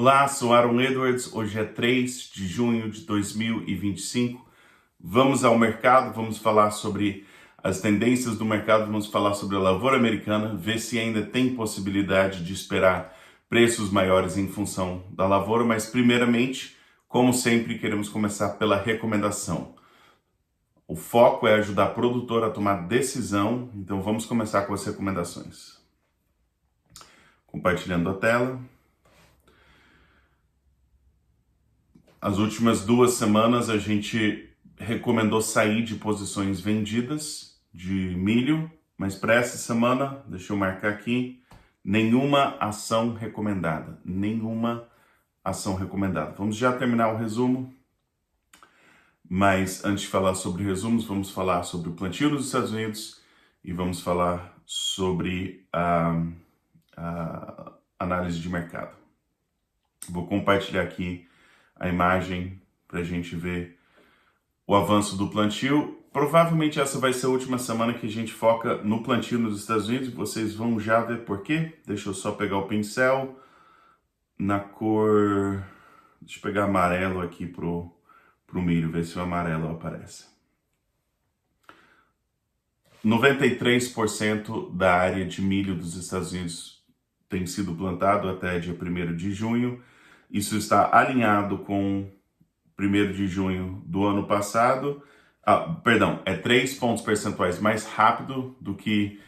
Olá, sou Aaron Edwards. Hoje é 3 de junho de 2025. Vamos ao mercado, vamos falar sobre as tendências do mercado, vamos falar sobre a lavoura americana, ver se ainda tem possibilidade de esperar preços maiores em função da lavoura, mas primeiramente, como sempre, queremos começar pela recomendação. O foco é ajudar a produtora a tomar decisão, então vamos começar com as recomendações. Compartilhando a tela. As últimas 2 semanas a gente recomendou sair de posições vendidas de milho, mas para essa semana, deixa eu marcar aqui, nenhuma ação recomendada. Nenhuma ação recomendada. Vamos já terminar o resumo, mas antes de falar sobre resumos, vamos falar sobre o plantio nos Estados Unidos e vamos falar sobre a análise de mercado. Vou compartilhar aqui a imagem para a gente ver o avanço do plantio. Provavelmente essa vai ser a última semana que a gente foca no plantio nos Estados Unidos. Vocês vão já ver por quê. Deixa eu só pegar o pincel na cor... Deixa eu pegar amarelo aqui pro milho, ver se o amarelo aparece. 93% da área de milho dos Estados Unidos tem sido plantado até dia 1º de junho. Isso está alinhado com 1º de junho do ano passado. É 3 pontos percentuais mais rápido do que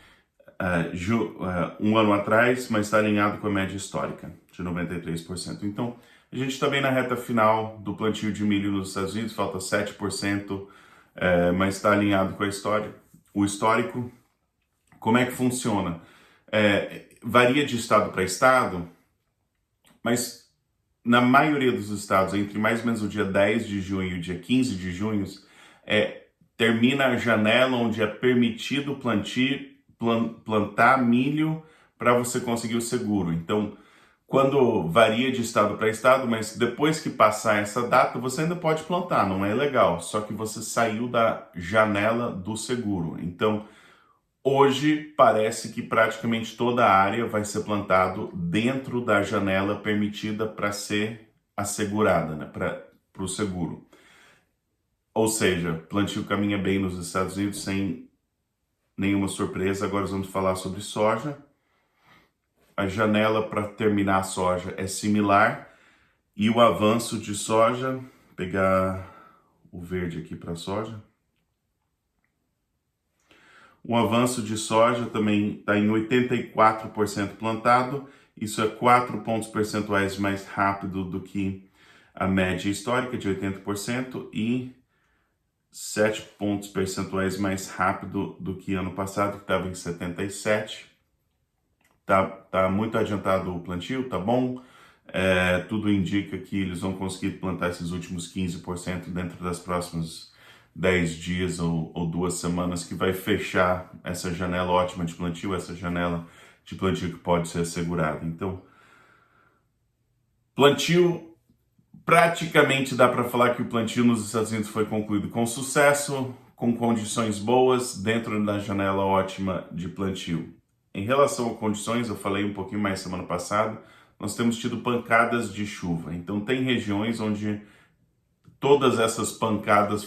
um ano atrás, mas está alinhado com a média histórica de 93%. Então, a gente está bem na reta final do plantio de milho nos Estados Unidos, falta 7%, mas está alinhado com o histórico. Como é que funciona? Varia de estado para estado, mas na maioria dos estados, entre mais ou menos o dia 10 de junho e o dia 15 de junho, termina a janela onde é permitido plantar milho para você conseguir o seguro. Então, quando varia de estado para estado, mas depois que passar essa data, você ainda pode plantar, não é legal, só que você saiu da janela do seguro. Então, hoje parece que praticamente toda a área vai ser plantado dentro da janela permitida para ser assegurada, né, para o seguro. Ou seja, plantio caminha bem nos Estados Unidos sem nenhuma surpresa. Agora vamos falar sobre soja. A janela para terminar a soja é similar e o avanço de soja, pegar o verde aqui para a soja. O avanço de soja também está em 84% plantado. Isso é 4 pontos percentuais mais rápido do que a média histórica de 80% e 7 pontos percentuais mais rápido do que ano passado, que estava em 77%. Tá muito adiantado o plantio, tá bom? Tudo indica que eles vão conseguir plantar esses últimos 15% dentro das próximas 10 dias ou 2 semanas, que vai fechar essa janela ótima de plantio, essa janela de plantio que pode ser assegurada. Então, plantio, praticamente dá para falar que o plantio nos Estados Unidos foi concluído com sucesso, com condições boas, dentro da janela ótima de plantio. Em relação a condições, eu falei um pouquinho mais semana passada, nós temos tido pancadas de chuva. Então, tem regiões onde todas essas pancadas,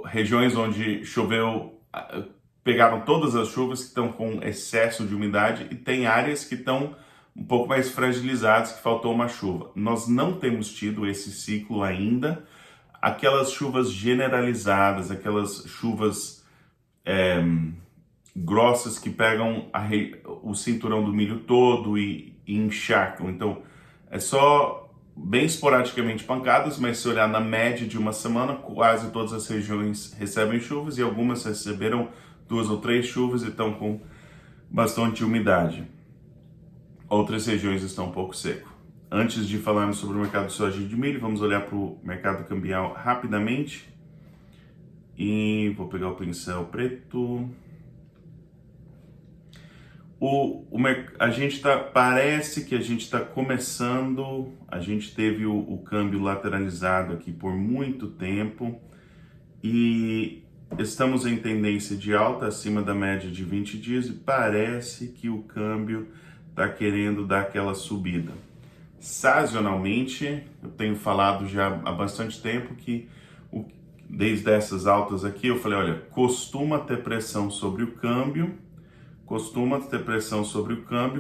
regiões onde choveu, pegaram todas as chuvas que estão com excesso de umidade, e tem áreas que estão um pouco mais fragilizadas, que faltou uma chuva. Nós não temos tido esse ciclo ainda. Aquelas chuvas generalizadas, aquelas chuvas grossas que pegam o cinturão do milho todo e encharcam. Então, é só bem esporadicamente pancadas, mas se olhar na média de uma semana, quase todas as regiões recebem chuvas e algumas receberam 2 ou 3 chuvas e estão com bastante umidade. Outras regiões estão um pouco seco. Antes de falarmos sobre o mercado de soja e de milho, vamos olhar para o mercado cambial rapidamente. E vou pegar o pincel preto. Parece que a gente está começando, a gente teve o câmbio lateralizado aqui por muito tempo e estamos em tendência de alta acima da média de 20 dias e parece que o câmbio está querendo dar aquela subida. sazonalmente, eu tenho falado já há bastante tempo que desde essas altas aqui, eu falei, olha, costuma ter pressão sobre o câmbio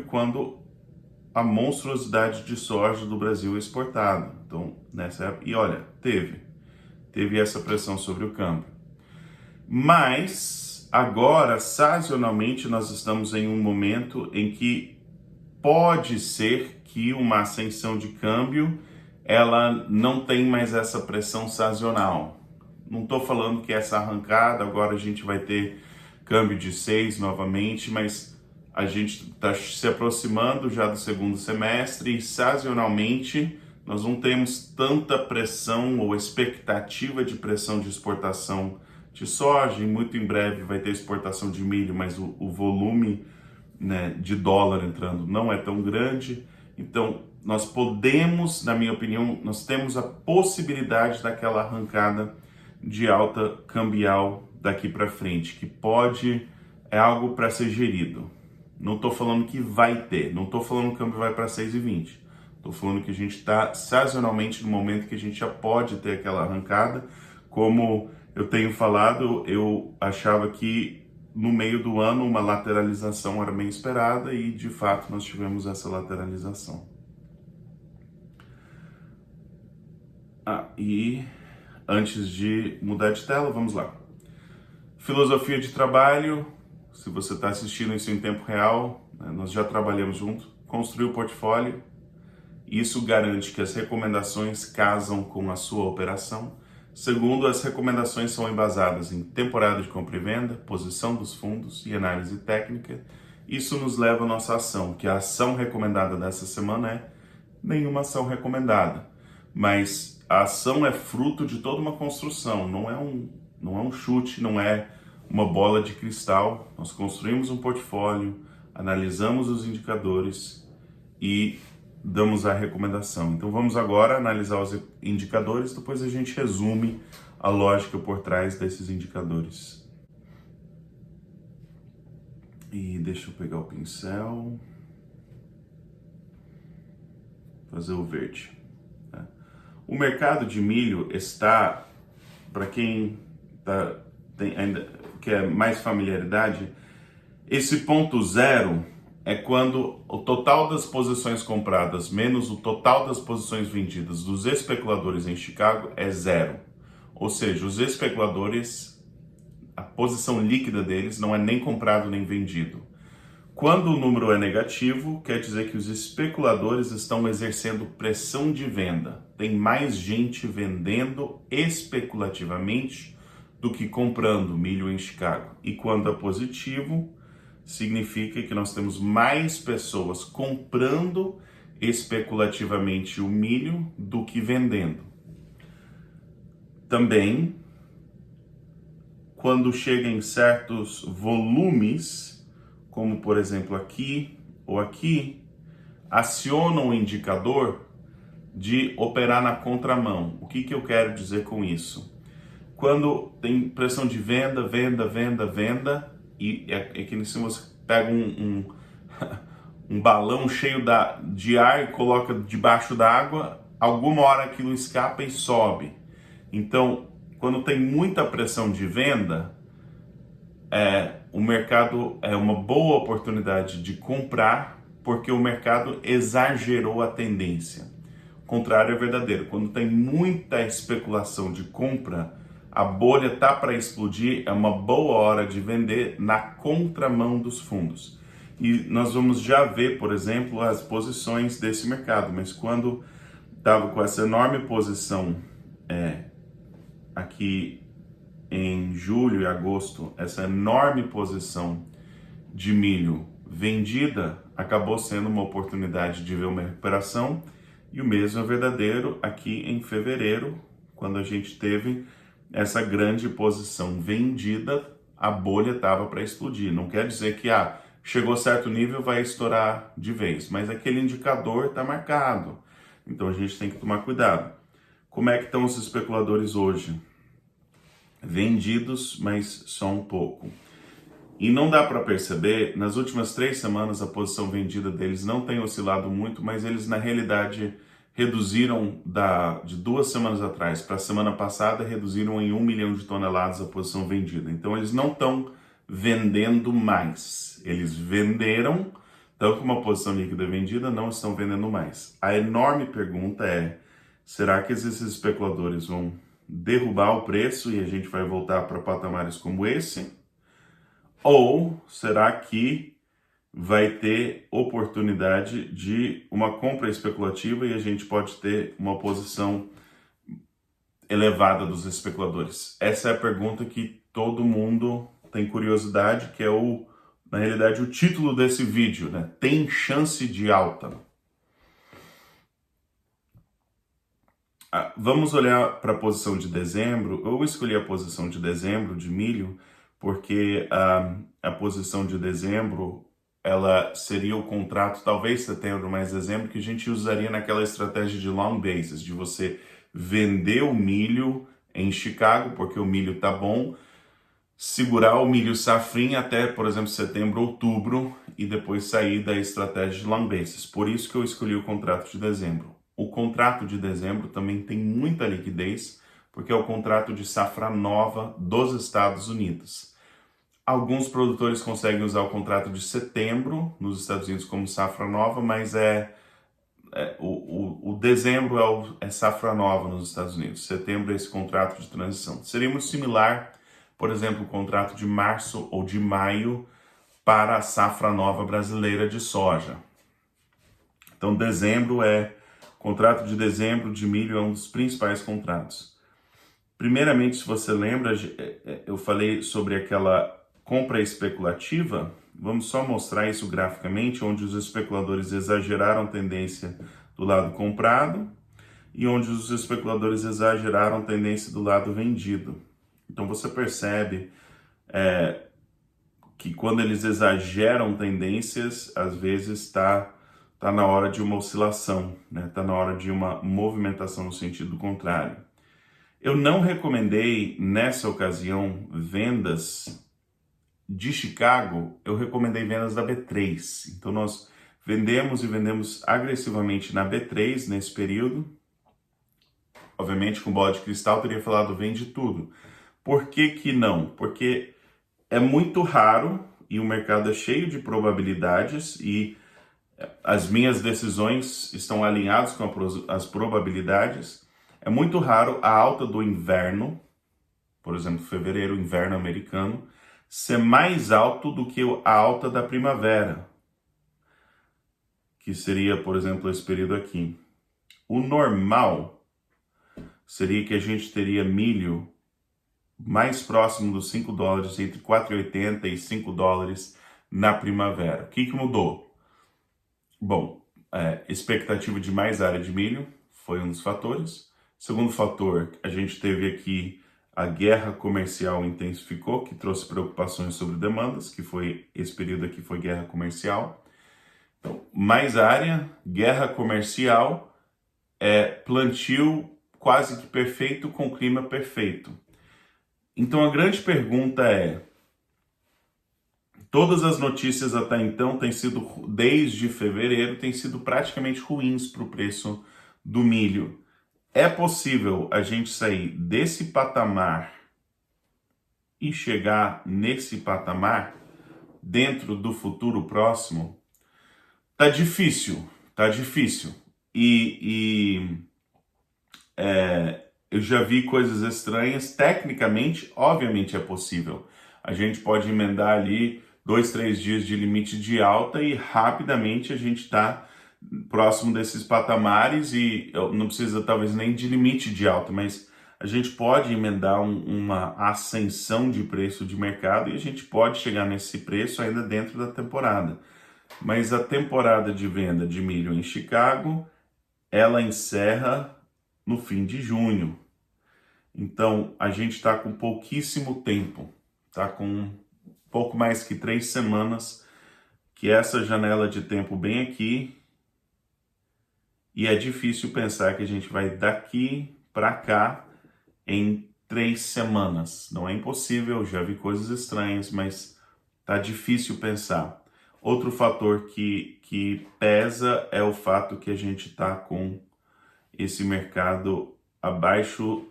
quando a monstruosidade de soja do Brasil é exportada. Então, nessa época, e olha, teve essa pressão sobre o câmbio. Mas, agora, sazonalmente, nós estamos em um momento em que pode ser que uma ascensão de câmbio, ela não tem mais essa pressão sazonal. Não estou falando que essa arrancada, agora a gente vai ter câmbio de 6 novamente, mas a gente está se aproximando já do segundo semestre e sazonalmente nós não temos tanta pressão ou expectativa de pressão de exportação de soja, e muito em breve vai ter exportação de milho, mas o volume, né, de dólar entrando não é tão grande. Então, nós podemos, na minha opinião, nós temos a possibilidade daquela arrancada de alta cambial daqui para frente, que é algo para ser gerido. Não estou falando que vai ter, não estou falando que o câmbio vai para 6,20. Estou falando que a gente está sazonalmente no momento que a gente já pode ter aquela arrancada. Como eu tenho falado, eu achava que no meio do ano uma lateralização era bem esperada e de fato nós tivemos essa lateralização. E antes de mudar de tela, vamos lá. Filosofia de trabalho, se você está assistindo isso em tempo real, né, nós já trabalhamos junto, construir o portfólio, isso garante que as recomendações casam com a sua operação. Segundo, as recomendações são embasadas em temporada de compra e venda, posição dos fundos e análise técnica. Isso nos leva à nossa ação, que a ação recomendada dessa semana é nenhuma ação recomendada. Mas a ação é fruto de toda uma construção, não é um chute, não é uma bola de cristal. Nós construímos um portfólio, analisamos os indicadores e damos a recomendação. Então vamos agora analisar os indicadores, depois a gente resume a lógica por trás desses indicadores. E deixa eu pegar o pincel, fazer o verde. O mercado de milho está, para quem ainda quer mais familiaridade, esse ponto zero é quando o total das posições compradas menos o total das posições vendidas dos especuladores em Chicago é zero. Ou seja, os especuladores, a posição líquida deles não é nem comprado nem vendido. Quando o número é negativo, quer dizer que os especuladores estão exercendo pressão de venda. Tem mais gente vendendo especulativamente do que comprando milho em Chicago. E quando é positivo, significa que nós temos mais pessoas comprando especulativamente o milho do que vendendo. Também, quando chega em certos volumes, como por exemplo aqui ou aqui, acionam o indicador de operar na contramão. O que eu quero dizer com isso? Quando tem pressão de venda, e aqui em cima você pega um balão cheio de ar e coloca debaixo da água, alguma hora aquilo escapa e sobe. Então, quando tem muita pressão de venda, o mercado é uma boa oportunidade de comprar, porque o mercado exagerou a tendência. O contrário é verdadeiro. Quando tem muita especulação de compra, a bolha está para explodir, é uma boa hora de vender na contramão dos fundos. E nós vamos já ver, por exemplo, as posições desse mercado, mas quando estava com essa enorme posição aqui em julho e agosto, essa enorme posição de milho vendida, acabou sendo uma oportunidade de ver uma recuperação, e o mesmo é verdadeiro aqui em fevereiro, quando a gente teve essa grande posição vendida, a bolha estava para explodir. Não quer dizer que chegou a certo nível vai estourar de vez, mas aquele indicador está marcado. Então a gente tem que tomar cuidado. Como é que estão os especuladores hoje? Vendidos, mas só um pouco. E não dá para perceber, nas últimas 3 semanas a posição vendida deles não tem oscilado muito, mas eles na realidade reduziram de 2 semanas atrás para a semana passada, reduziram em 1 milhão de toneladas a posição vendida. Então eles não estão vendendo mais. Eles venderam, estão com uma posição líquida vendida, não estão vendendo mais. A enorme pergunta é, será que esses especuladores vão derrubar o preço e a gente vai voltar para patamares como esse? Ou será que vai ter oportunidade de uma compra especulativa e a gente pode ter uma posição elevada dos especuladores? Essa é a pergunta que todo mundo tem curiosidade, que é na realidade, o título desse vídeo, né? Tem chance de alta? Vamos olhar para a posição de dezembro. Eu escolhi a posição de dezembro de milho porque a posição de dezembro ela seria o contrato, talvez setembro mais dezembro, que a gente usaria naquela estratégia de long basis, de você vender o milho em Chicago, porque o milho tá bom, segurar o milho safrinha até, por exemplo, setembro, outubro, e depois sair da estratégia de long basis. Por isso que eu escolhi o contrato de dezembro. O contrato de dezembro também tem muita liquidez, porque é o contrato de safra nova dos Estados Unidos. Alguns produtores conseguem usar o contrato de setembro nos Estados Unidos como safra nova, mas o dezembro é safra nova nos Estados Unidos. Setembro é esse contrato de transição. Seria muito similar, por exemplo, o contrato de março ou de maio para a safra nova brasileira de soja. Então, contrato de dezembro de milho é um dos principais contratos. Primeiramente, se você lembra, eu falei sobre aquela compra especulativa. Vamos só mostrar isso graficamente, onde os especuladores exageraram tendência do lado comprado e onde os especuladores exageraram tendência do lado vendido. Então você percebe que quando eles exageram tendências, às vezes está na hora de uma oscilação, né? Está na hora de uma movimentação no sentido contrário. Eu não recomendei nessa ocasião vendas de Chicago, eu recomendei vendas da B3. Então nós vendemos agressivamente na B3 nesse período. Obviamente com bola de cristal teria falado vende tudo. Por que que não? Porque é muito raro e o mercado é cheio de probabilidades e as minhas decisões estão alinhadas com as probabilidades. É muito raro a alta do inverno, por exemplo, fevereiro, inverno americano, ser mais alto do que a alta da primavera, que seria, por exemplo, esse período aqui. O normal seria que a gente teria milho mais próximo dos $5, entre 4,80 e $5 na primavera. O que mudou? Bom, expectativa de mais área de milho foi um dos fatores. Segundo fator, a gente teve aqui a guerra comercial intensificou, que trouxe preocupações sobre demandas, que foi esse período aqui foi guerra comercial. Então, mais área, guerra comercial, plantio quase que perfeito com clima perfeito. Então a grande pergunta é, todas as notícias até então têm sido, desde fevereiro, têm sido praticamente ruins para o preço do milho. É possível a gente sair desse patamar e chegar nesse patamar dentro do futuro próximo? Tá difícil, tá difícil. Eu já vi coisas estranhas. Tecnicamente, obviamente é possível. A gente pode emendar ali 2, 3 dias de limite de alta e rapidamente a gente está próximo desses patamares e não precisa talvez nem de limite de alta, mas a gente pode emendar uma ascensão de preço de mercado e a gente pode chegar nesse preço ainda dentro da temporada. Mas a temporada de venda de milho em Chicago, ela encerra no fim de junho. Então, a gente está com pouquíssimo tempo, está com pouco mais que 3 semanas, que essa janela de tempo bem aqui, e é difícil pensar que a gente vai daqui para cá em 3 semanas. Não é impossível, já vi coisas estranhas, mas Tá difícil pensar. Outro fator que pesa é o fato que a gente está com esse mercado abaixo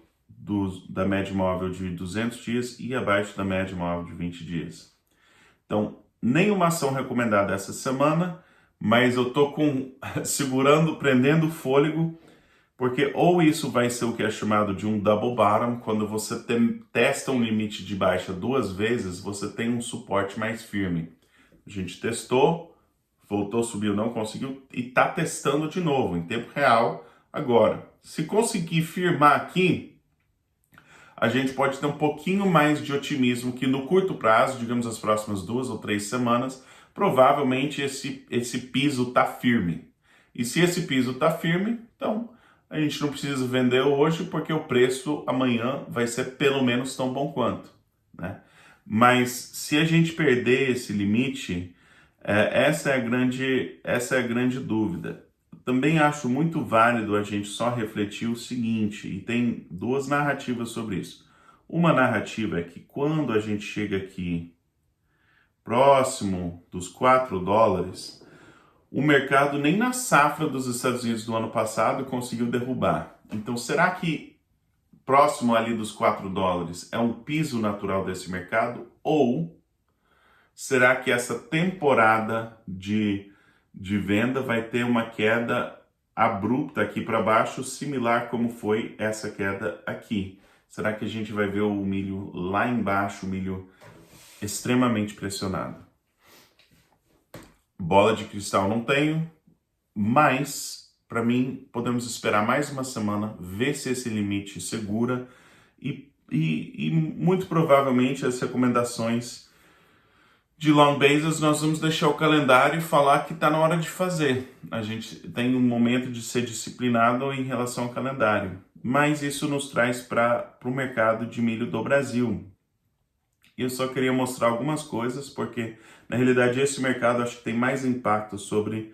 da média móvel de 200 dias e abaixo da média móvel de 20 dias. Então, nenhuma ação recomendada essa semana, mas eu tô segurando, prendendo o fôlego, porque ou isso vai ser o que é chamado de um double bottom, quando você testa um limite de baixa 2 vezes, você tem um suporte mais firme. A gente testou, voltou, subiu, não conseguiu, e tá testando de novo, em tempo real, agora. Se conseguir firmar aqui, a gente pode ter um pouquinho mais de otimismo que no curto prazo, digamos as próximas 2 ou 3 semanas, provavelmente esse piso tá firme. E se esse piso tá firme, então a gente não precisa vender hoje porque o preço amanhã vai ser pelo menos tão bom quanto, né? Mas se a gente perder esse limite, essa é a grande dúvida. Também acho muito válido a gente só refletir o seguinte, e tem 2 narrativas sobre isso. Uma narrativa é que quando a gente chega aqui próximo dos $4, o mercado nem na safra dos Estados Unidos do ano passado conseguiu derrubar. Então, será que próximo ali dos $4 é um piso natural desse mercado? Ou será que essa temporada de venda vai ter uma queda abrupta aqui para baixo, similar como foi essa queda aqui? Será que a gente vai ver o milho lá embaixo, o milho extremamente pressionado? Bola de cristal não tenho, mas para mim podemos esperar mais uma semana, ver se esse limite segura e muito provavelmente as recomendações de long basis nós vamos deixar o calendário e falar que está na hora de fazer. A gente tem um momento de ser disciplinado em relação ao calendário, mas isso nos traz para o mercado de milho do Brasil. E eu só queria mostrar algumas coisas, porque na realidade esse mercado acho que tem mais impacto sobre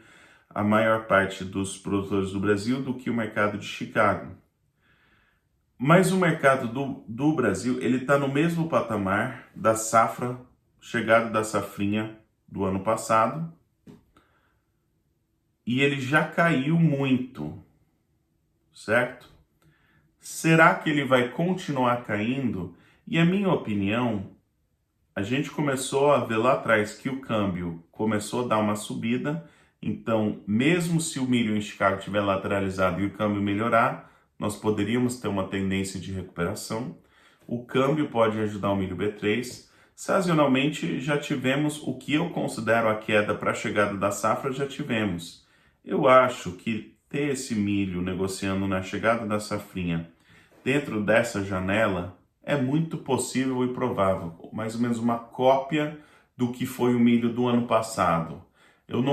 a maior parte dos produtores do Brasil do que o mercado de Chicago. Mas o mercado do Brasil, ele está no mesmo patamar da safra, chegada da safrinha do ano passado, e ele já caiu muito, certo? Será que ele vai continuar caindo? E a minha opinião, a gente começou a ver lá atrás que o câmbio começou a dar uma subida, então mesmo se o milho em Chicago estiver lateralizado e o câmbio melhorar, nós poderíamos ter uma tendência de recuperação. O câmbio pode ajudar o milho B3. Sazonalmente já tivemos o que eu considero a queda para a chegada da safra, já tivemos. Eu acho que ter esse milho negociando na chegada da safrinha dentro dessa janela é muito possível e provável, mais ou menos uma cópia do que foi o milho do ano passado. Eu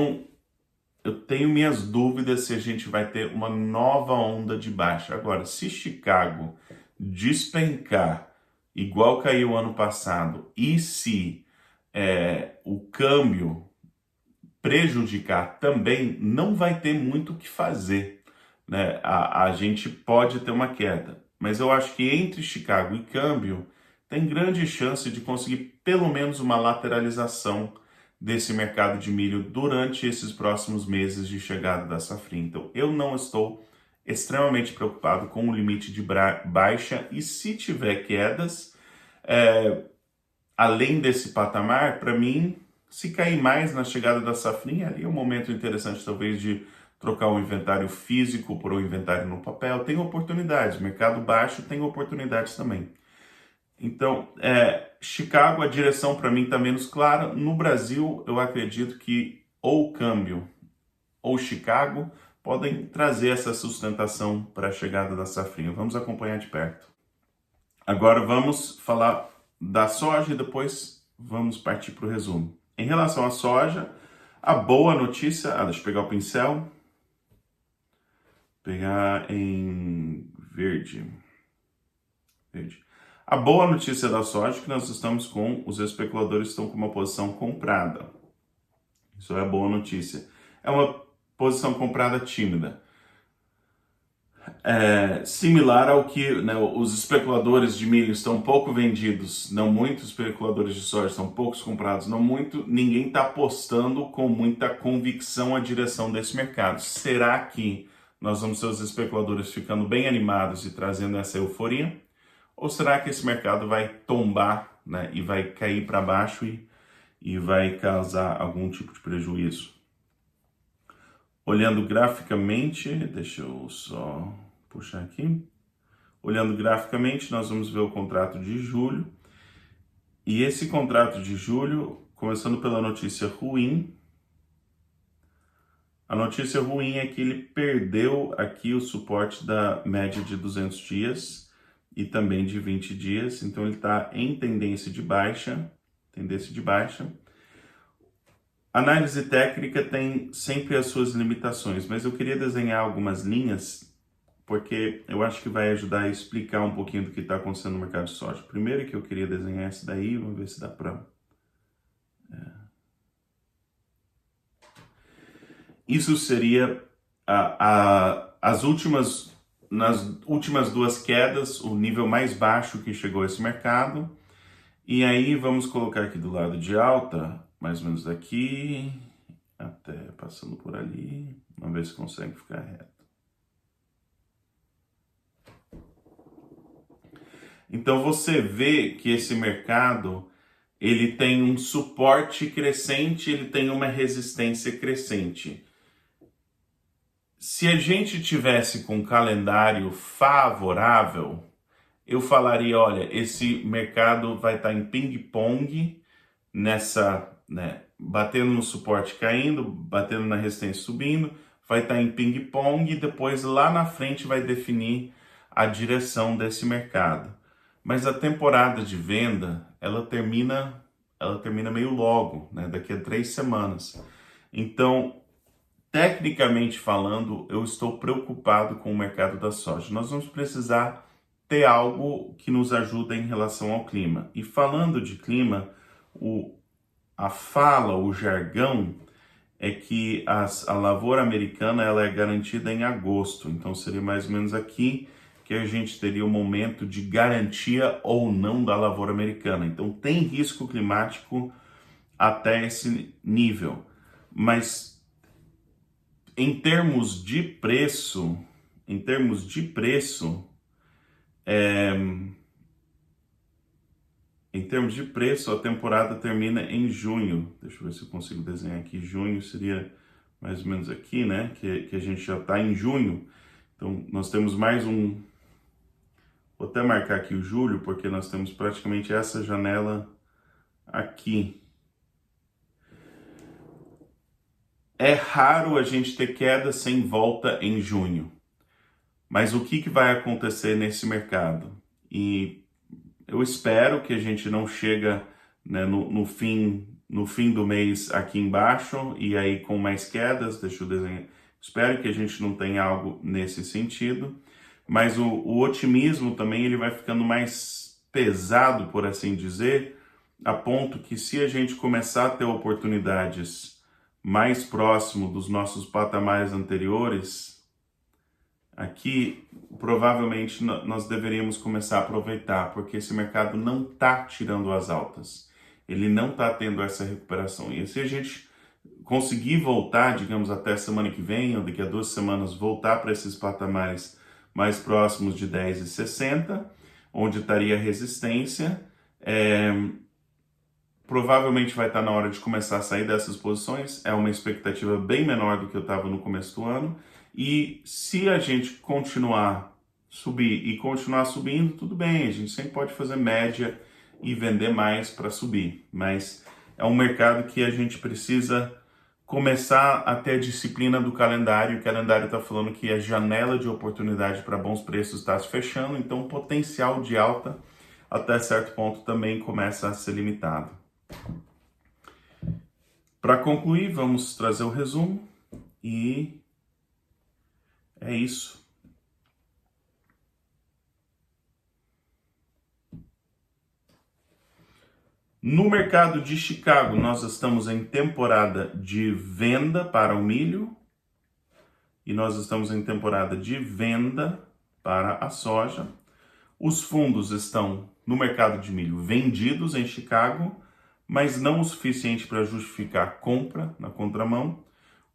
tenho minhas dúvidas se a gente vai ter uma nova onda de baixa. Agora, se Chicago despencar igual caiu ano passado e se o câmbio prejudicar também, não vai ter muito o que fazer, né? A gente pode ter uma queda, mas eu acho que entre Chicago e câmbio tem grande chance de conseguir pelo menos uma lateralização desse mercado de milho durante esses próximos meses de chegada da safrinha. Então, eu não estou extremamente preocupado com o limite de baixa, e se tiver quedas, além desse patamar, para mim, se cair mais na chegada da safrinha, ali é um momento interessante talvez de trocar o inventário físico por um inventário no papel. Tem oportunidades, mercado baixo tem oportunidades também. Então, Chicago, a direção para mim está menos clara. No Brasil, eu acredito que ou o câmbio ou Chicago podem trazer essa sustentação para a chegada da safrinha. Vamos acompanhar de perto. Agora vamos falar da soja e depois vamos partir para o resumo. Em relação à soja, a boa notícia... deixa eu pegar o pincel. Pegar em verde. A boa notícia da soja é que nós estamos os especuladores estão com uma posição comprada. Isso é a boa notícia. É uma posição comprada tímida. similar ao que, né, os especuladores de milho estão pouco vendidos, não muito, especuladores de soja são poucos comprados, não muito, ninguém está apostando com muita convicção a direção desse mercado. Será que nós vamos ter os especuladores ficando bem animados e trazendo essa euforia? Ou será que esse mercado vai tombar, né, e vai cair para baixo e vai causar algum tipo de prejuízo? Olhando graficamente, deixa eu só puxar aqui. Olhando graficamente, nós vamos ver o contrato de julho. E esse contrato de julho, começando pela notícia ruim, a notícia ruim é que ele perdeu aqui o suporte da média de 200 dias e também de 20 dias, então ele está em tendência de baixa. Análise técnica tem sempre as suas limitações, mas eu queria desenhar algumas linhas, porque eu acho que vai ajudar a explicar um pouquinho do que está acontecendo no mercado de soja. Primeiro que eu queria desenhar esse daí, vamos ver se dá para... Isso seria nas últimas duas quedas, o nível mais baixo que chegou a esse mercado. E aí vamos colocar aqui do lado de alta, mais ou menos daqui, até passando por ali. Vamos ver se consegue ficar reto. Então você vê que esse mercado, ele tem um suporte crescente, ele tem uma resistência crescente. Se a gente tivesse com um calendário favorável, eu falaria, olha, esse mercado vai estar em ping-pong nessa, né, batendo no suporte caindo, batendo na resistência subindo, vai estar em ping-pong e depois lá na frente vai definir a direção desse mercado. Mas a temporada de venda, ela termina meio logo, né, daqui a 3 semanas. Então, tecnicamente falando, eu estou preocupado com o mercado da soja. Nós vamos precisar ter algo que nos ajude em relação ao clima. E falando de clima, o jargão é que a lavoura americana ela é garantida em agosto. Então seria mais ou menos aqui que a gente teria o momento de garantia ou não da lavoura americana. Então tem risco climático até esse nível. Mas em termos de preço, a temporada termina em junho. Deixa eu ver se eu consigo desenhar aqui. Junho seria mais ou menos aqui, né? Que a gente já está em junho. Então, nós temos mais um... Vou até marcar aqui o julho, porque nós temos praticamente essa janela aqui. É raro a gente ter queda sem volta em junho. Mas o que vai acontecer nesse mercado? E eu espero que a gente não chega, né, no fim do mês aqui embaixo e aí com mais quedas. Deixa eu desenhar. Espero que a gente não tenha algo nesse sentido. Mas o otimismo também ele vai ficando mais pesado, por assim dizer, a ponto que se a gente começar a ter oportunidades mais próximo dos nossos patamares anteriores, aqui provavelmente nós deveríamos começar a aproveitar, porque esse mercado não está tirando as altas, ele não está tendo essa recuperação. E se a gente conseguir voltar, digamos, até a semana que vem, ou daqui a 2 semanas, voltar para esses patamares mais próximos de 10,60, onde estaria a resistência, provavelmente vai estar na hora de começar a sair dessas posições. É uma expectativa bem menor do que eu estava no começo do ano. E se a gente continuar subir e continuar subindo, tudo bem, a gente sempre pode fazer média e vender mais para subir. Mas é um mercado que a gente precisa começar a ter a disciplina do calendário. O calendário está falando que a janela de oportunidade para bons preços está se fechando, então o potencial de alta até certo ponto também começa a ser limitado. Para concluir, vamos trazer o resumo e é isso. No mercado de Chicago, nós estamos em temporada de venda para o milho e nós estamos em temporada de venda para a soja. Os fundos estão no mercado de milho vendidos em Chicago, mas não o suficiente para justificar a compra na contramão.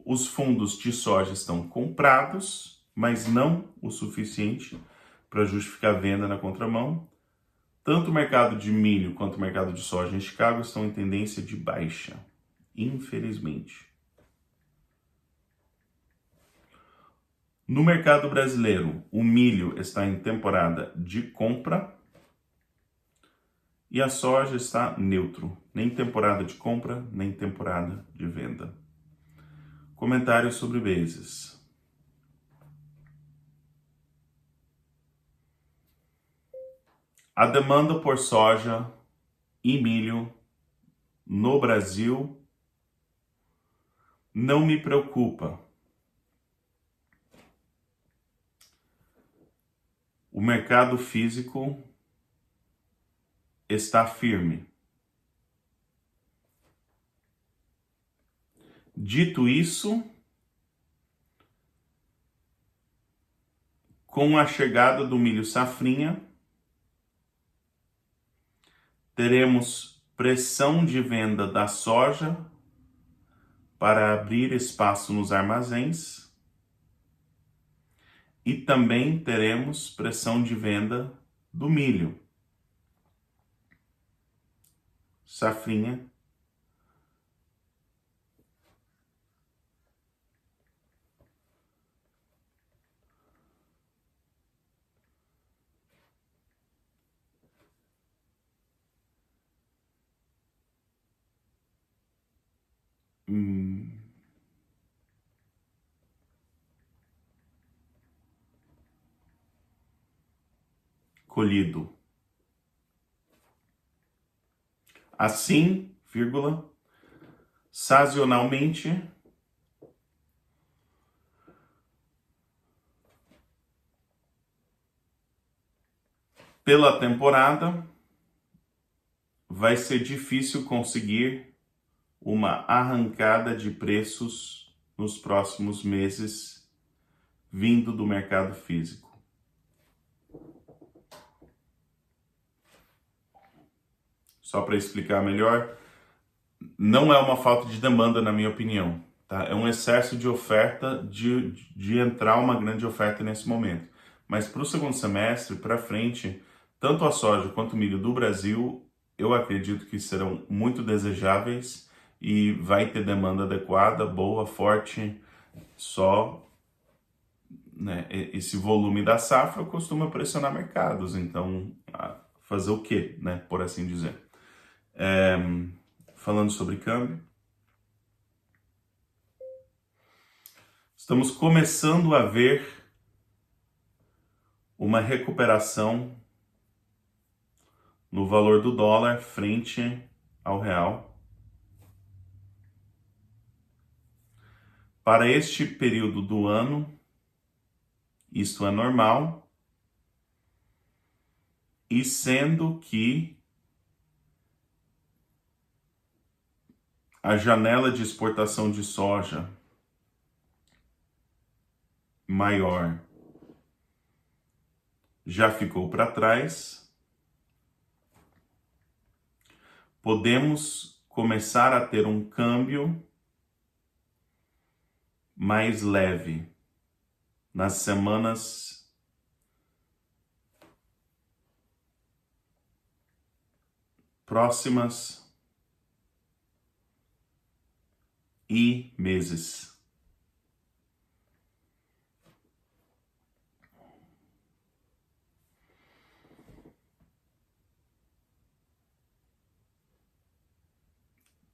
Os fundos de soja estão comprados, mas não o suficiente para justificar a venda na contramão. Tanto o mercado de milho quanto o mercado de soja em Chicago estão em tendência de baixa, infelizmente. No mercado brasileiro, o milho está em temporada de compra e a soja está neutro, nem temporada de compra, nem temporada de venda. Comentários sobre bases. A demanda por soja e milho no Brasil não me preocupa. O mercado físico está firme. Dito isso, com a chegada do milho safrinha, teremos pressão de venda da soja para abrir espaço nos armazéns e também teremos pressão de venda do milho. Safrinha. Colhido. Assim, vírgula, sazonalmente, pela temporada, vai ser difícil conseguir uma arrancada de preços nos próximos meses vindo do mercado físico. Só para explicar melhor, não é uma falta de demanda, na minha opinião. Tá? É um excesso de oferta, de entrar uma grande oferta nesse momento. Mas para o segundo semestre, para frente, tanto a soja quanto o milho do Brasil, eu acredito que serão muito desejáveis e vai ter demanda adequada, boa, forte, só, né, esse volume da safra costuma pressionar mercados. Então, fazer o quê, né, por assim dizer? Falando sobre câmbio, estamos começando a ver uma recuperação no valor do dólar frente ao real. Para este período do ano, isto é normal, e sendo que a janela de exportação de soja maior já ficou para trás, podemos começar a ter um câmbio mais leve nas semanas próximas e meses.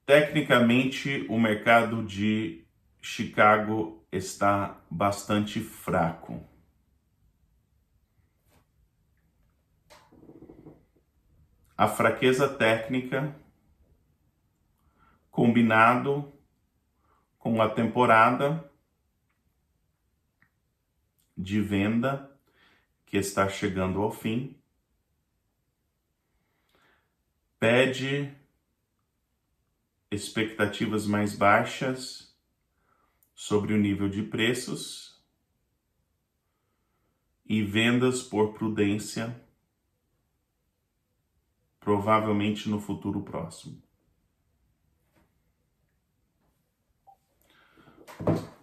Tecnicamente, o mercado de Chicago está bastante fraco. A fraqueza técnica, combinado com a temporada de venda que está chegando ao fim, pede expectativas mais baixas sobre o nível de preços e vendas por prudência, provavelmente no futuro próximo.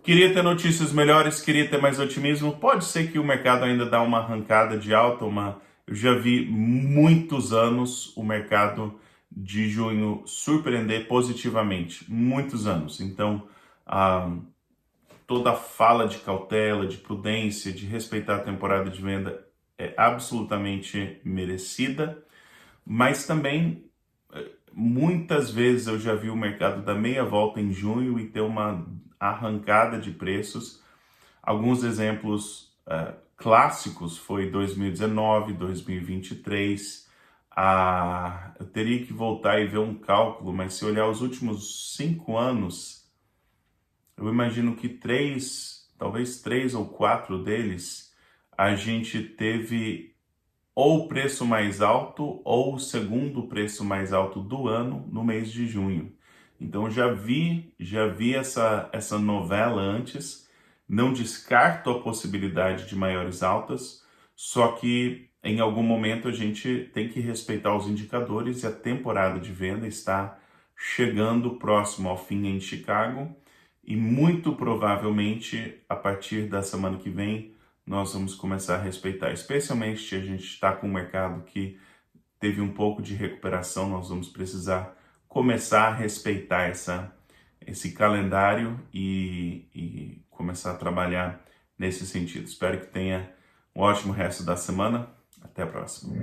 Queria ter notícias melhores, queria ter mais otimismo. Pode ser que o mercado ainda dá uma arrancada de alta, eu já vi muitos anos o mercado de junho surpreender positivamente, muitos anos. Então, toda a fala de cautela, de prudência, de respeitar a temporada de venda é absolutamente merecida, mas também muitas vezes eu já vi o mercado dar meia volta em junho e ter uma arrancada de preços. Alguns exemplos clássicos foi 2019, 2023. Eu teria que voltar e ver um cálculo, mas se olhar os últimos 5 anos, eu imagino que talvez 3 ou 4 deles, a gente teve ou o preço mais alto ou o segundo preço mais alto do ano no mês de junho. Então já vi essa novela antes, não descarto a possibilidade de maiores altas, só que em algum momento a gente tem que respeitar os indicadores e a temporada de venda está chegando próximo ao fim em Chicago e muito provavelmente a partir da semana que vem nós vamos começar a respeitar, especialmente se a gente está com um mercado que teve um pouco de recuperação, nós vamos precisar começar a respeitar esse calendário e começar a trabalhar nesse sentido. Espero que tenha um ótimo resto da semana. Até a próxima.